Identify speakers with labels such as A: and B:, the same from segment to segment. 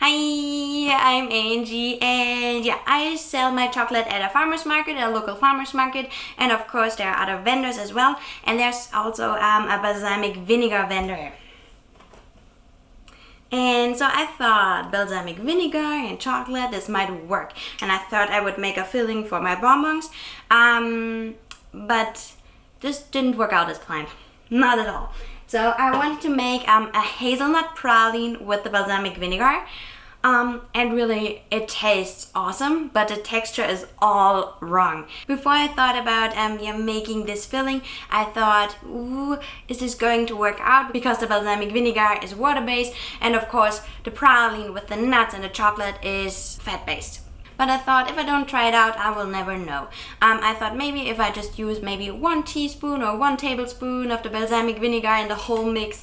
A: Hi, I'm Angie, and yeah, I sell my chocolate at a farmer's market, a local farmer's market, and of course there are other vendors as well, and there's also a balsamic vinegar vendor. And so I thought balsamic vinegar and chocolate, this might work, and I thought I would make a filling for my bonbons, but this didn't work out as planned, not at all. So I wanted to make a hazelnut praline with the balsamic vinegar. And really it tastes awesome, but the texture is all wrong. Before I thought about making this filling, I thought, ooh, is this going to work out? Because the balsamic vinegar is water-based, and of course the praline with the nuts and the chocolate is fat-based. But I thought if I don't try it out, I will never know. I thought maybe if I just use maybe 1 teaspoon or 1 tablespoon of the balsamic vinegar in the whole mix,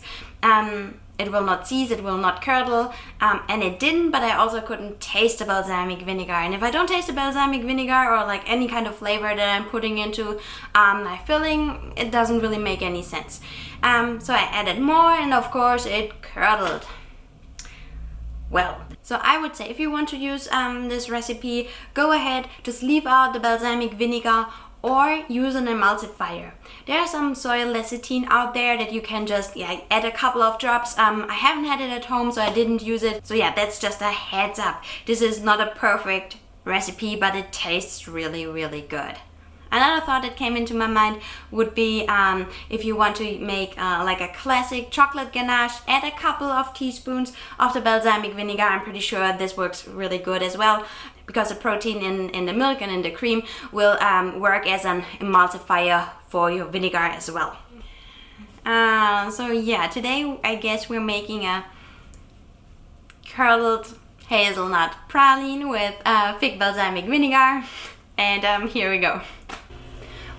A: it will not seize, it will not curdle, and it didn't, but I also couldn't taste the balsamic vinegar. And if I don't taste the balsamic vinegar or like any kind of flavor that I'm putting into my filling, it doesn't really make any sense. So I added more, and of course it curdled. Well, so I would say if you want to use this recipe, go ahead, just leave out the balsamic vinegar or use an emulsifier. There's some soy lecithin out there that you can just add a couple of drops. I haven't had it at home, so I didn't use it. So yeah, that's just a heads up. This is not a perfect recipe, but it tastes really, really good. Another thought that came into my mind would be if you want to make like a classic chocolate ganache, add a couple of teaspoons of the balsamic vinegar. I'm pretty sure this works really good as well, because the protein in the milk and in the cream will work as an emulsifier for your vinegar as well. So yeah, today I guess we're making a curdled hazelnut praline with fig balsamic vinegar, and here we go.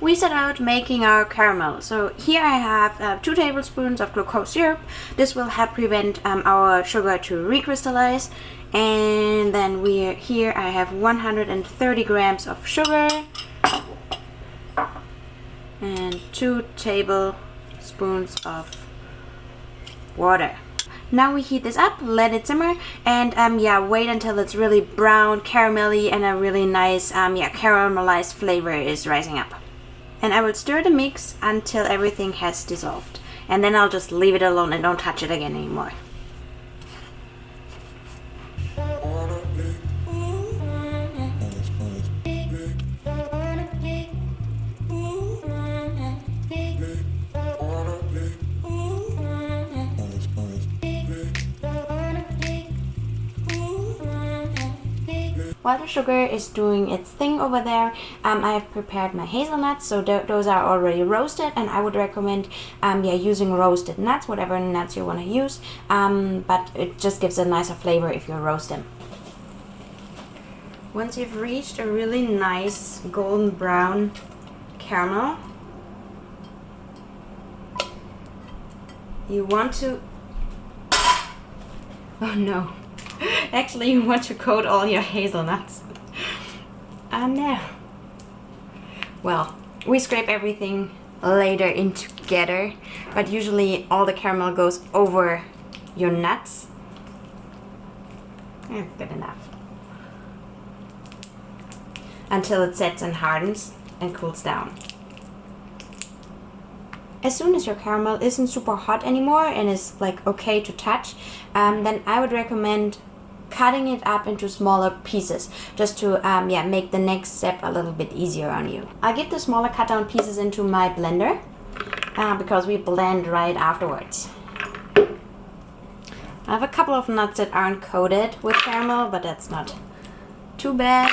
A: We set out making our caramel. So here I have 2 tablespoons of glucose syrup. This will help prevent our sugar to recrystallize. And then here I have 130 grams of sugar and 2 tablespoons of water. Now we heat this up, let it simmer, and wait until it's really brown, caramelly, and a really nice caramelized flavor is rising up. And I will stir the mix until everything has dissolved, and then I'll just leave it alone and don't touch it again anymore. While the sugar is doing its thing over there, I have prepared my hazelnuts, so those are already roasted, and I would recommend using roasted nuts, whatever nuts you want to use, but it just gives a nicer flavor if you roast them. Once you've reached a really nice golden brown caramel, you want to... Oh no. Actually, you want to coat all your hazelnuts. No. Well, we scrape everything later in together, but usually all the caramel goes over your nuts. Good enough. Until it sets and hardens and cools down. As soon as your caramel isn't super hot anymore and is like okay to touch, then I would recommend cutting it up into smaller pieces, just to make the next step a little bit easier on you. I give the smaller cut down pieces into my blender because we blend right afterwards. I have a couple of nuts that aren't coated with caramel, but that's not too bad.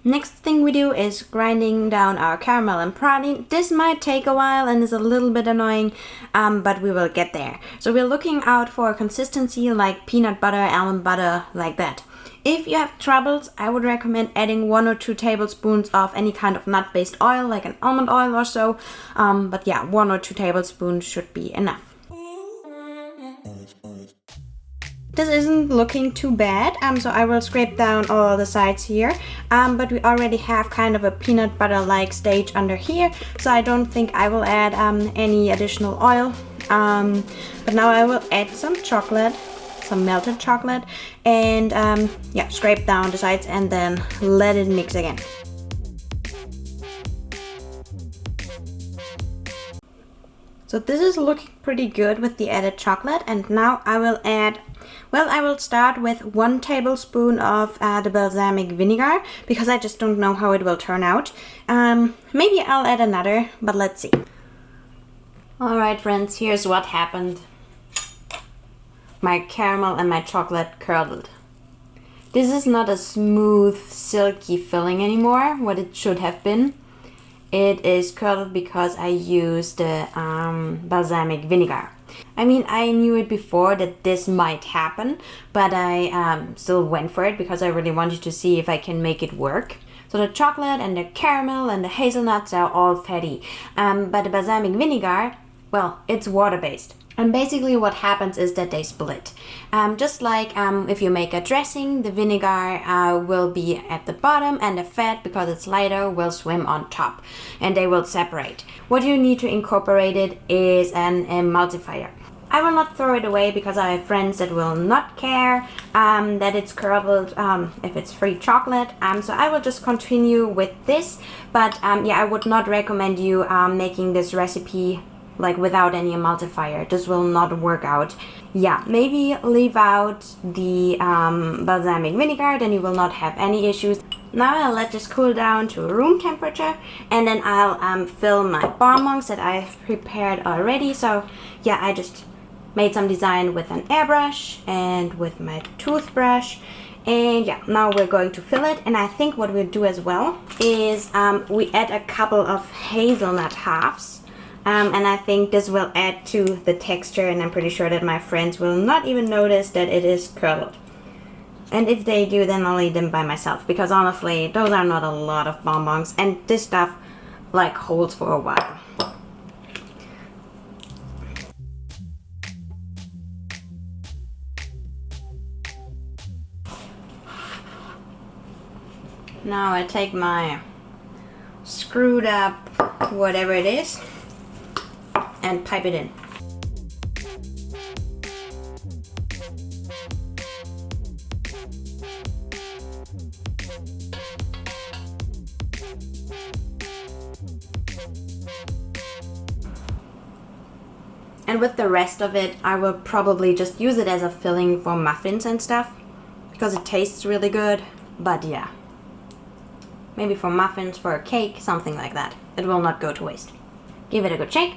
A: Next thing we do is grinding down our caramel and praline. This might take a while and is a little bit annoying, but we will get there. So we're looking out for a consistency like peanut butter, almond butter, like that. If you have troubles, I would recommend adding 1 or 2 tablespoons of any kind of nut-based oil, like an almond oil or so. But yeah, 1 or 2 tablespoons should be enough. this isn't looking too bad, so I will scrape down all the sides here, but we already have kind of a peanut butter like stage under here, so I don't think I will add any additional oil. But now I will add some chocolate, some melted chocolate, and yeah, scrape down the sides and then let it mix again. So this is looking pretty good with the added chocolate, and now I will add, well, I will start with 1 tablespoon of the balsamic vinegar, because I just don't know how it will turn out. Maybe I'll add another, but let's see. Alright friends, here's what happened. My caramel and my chocolate curdled. This is not a smooth, silky filling anymore, what it should have been. It is curdled because I used the balsamic vinegar. I mean, I knew it before that this might happen, but I still went for it because I really wanted to see if I can make it work. So the chocolate and the caramel and the hazelnuts are all fatty, but the balsamic vinegar, well, it's water-based. And basically what happens is that they split. Just like if you make a dressing, the vinegar will be at the bottom and the fat, because it's lighter, will swim on top and they will separate. What you need to incorporate it is an emulsifier. I will not throw it away because I have friends that will not care that it's curdled if it's free chocolate. So I will just continue with this, but yeah, I would not recommend you making this recipe like without any emulsifier. This will not work out. Yeah, maybe leave out the balsamic vinegar, then you will not have any issues. Now I'll let this cool down to room temperature, and then I'll fill my bonbons that I've prepared already. So yeah, I just made some design with an airbrush and with my toothbrush. And yeah, now we're going to fill it. And I think what we'll do as well is we add a couple of hazelnut halves. And I think this will add to the texture, and I'm pretty sure that my friends will not even notice that it is curdled. And if they do, then I'll eat them by myself, because honestly, those are not a lot of bonbons, and this stuff like holds for a while. Now I take my screwed up whatever it is and pipe it in. And with the rest of it, I will probably just use it as a filling for muffins and stuff, because it tastes really good. But yeah, maybe for muffins, for a cake, something like that. It will not go to waste. Give it a good shake.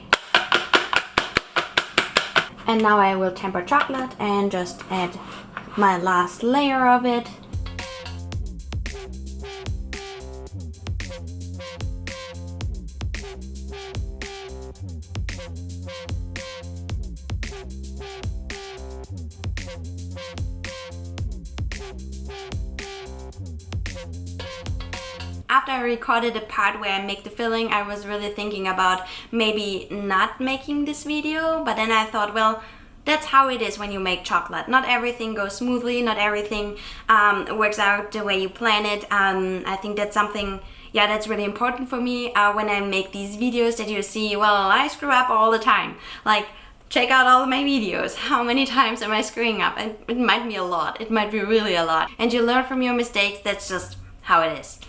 A: And now I will temper chocolate and just add my last layer of it. After I recorded the part where I make the filling, I was really thinking about maybe not making this video, but then I thought, well, that's how it is when you make chocolate. Not everything goes smoothly, not everything works out the way you plan it. I think that's something, yeah, that's really important for me when I make these videos, that you see, well, I screw up all the time. Like, check out all of my videos. How many times am I screwing up? And it might be a lot. It might be really a lot. And you learn from your mistakes. That's just how it is.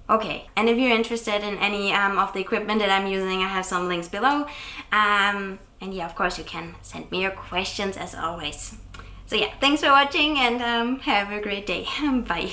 A: Okay, and if you're interested in any of the equipment that I'm using, I have some links below. And yeah, of course you can send me your questions as always. So yeah, thanks for watching, and have a great day. Bye.